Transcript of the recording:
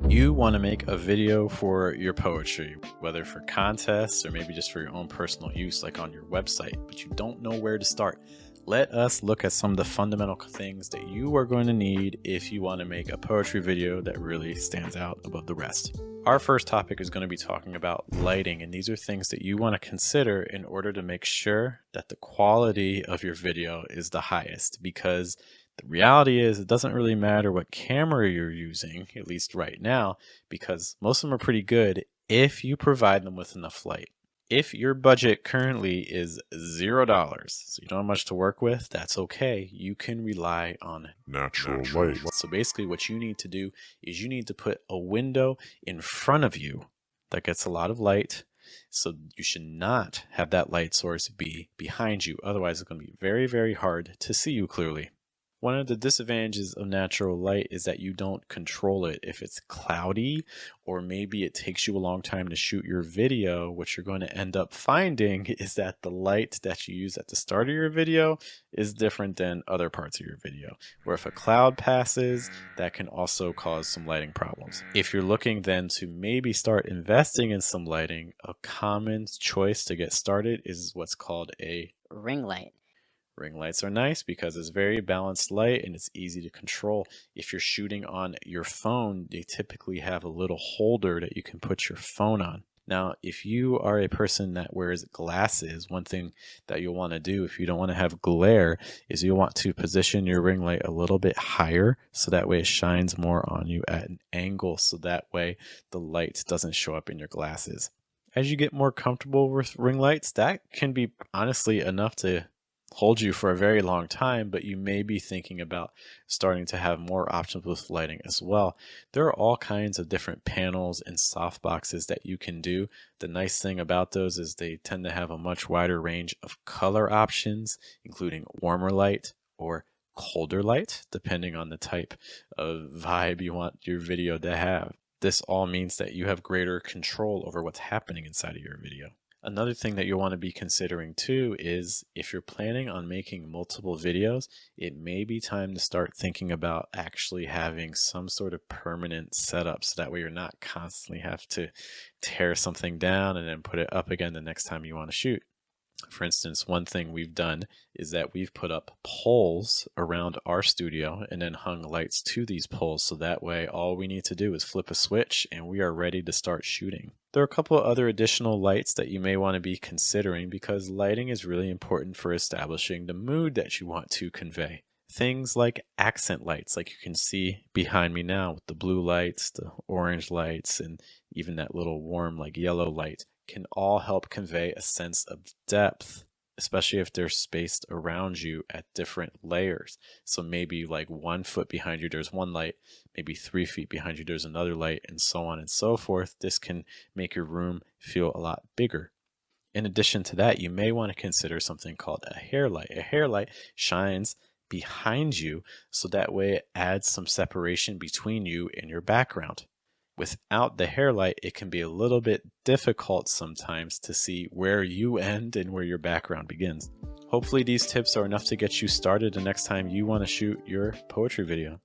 You want to make a video for your poetry, whether for contests or maybe just for your own personal use, like on your website, but you don't know where to start. Let us look at some of the fundamental things that you are going to need if you want to make a poetry video that really stands out above the rest. Our first topic is going to be talking about lighting, and these are things that you want to consider in order to make sure that the quality of your video is the highest, because the reality is it doesn't really matter what camera you're using, at least right now, because most of them are pretty good if you provide them with enough light. If your budget currently is $0, so you don't have much to work with, that's okay. You can rely on natural light. So basically what you need to do is you need to put a window in front of you that gets a lot of light. So you should not have that light source be behind you. Otherwise, it's going to be very, very hard to see you clearly. One of the disadvantages of natural light is that you don't control it. If it's cloudy, or maybe it takes you a long time to shoot your video, what you're going to end up finding is that the light that you use at the start of your video is different than other parts of your video. Where if a cloud passes, that can also cause some lighting problems. If you're looking then to maybe start investing in some lighting, a common choice to get started is what's called a ring light. Ring lights are nice because it's very balanced light and it's easy to control. If you're shooting on your phone, they typically have a little holder that you can put your phone on. Now, if you are a person that wears glasses, one thing that you'll want to do if you don't want to have glare is you'll want to position your ring light a little bit higher so that way it shines more on you at an angle, so that way the light doesn't show up in your glasses. As you get more comfortable with ring lights, that can be honestly enough to hold you for a very long time, but you may be thinking about starting to have more options with lighting as well. There are all kinds of different panels and softboxes that you can do. The nice thing about those is they tend to have a much wider range of color options, including warmer light or colder light, depending on the type of vibe you want your video to have. This all means that you have greater control over what's happening inside of your video. Another thing that you'll want to be considering too is if you're planning on making multiple videos, it may be time to start thinking about actually having some sort of permanent setup, so that way you're not constantly have to tear something down and then put it up again the next time you want to shoot. For instance, one thing we've done is that we've put up poles around our studio and then hung lights to these poles, so that way all we need to do is flip a switch and we are ready to start shooting. There are a couple of other additional lights that you may want to be considering, because lighting is really important for establishing the mood that you want to convey. Things like accent lights, like you can see behind me now with the blue lights, the orange lights, and even that little warm like yellow light, can all help convey a sense of depth, especially if they're spaced around you at different layers. So maybe like 1 foot behind you, there's one light, maybe 3 feet behind you, there's another light, and so on and so forth. This can make your room feel a lot bigger. In addition to that, you may want to consider something called a hair light. A hair light shines behind you, so that way it adds some separation between you and your background. Without the hair light, it can be a little bit difficult sometimes to see where you end and where your background begins. Hopefully these tips are enough to get you started the next time you want to shoot your poetry video.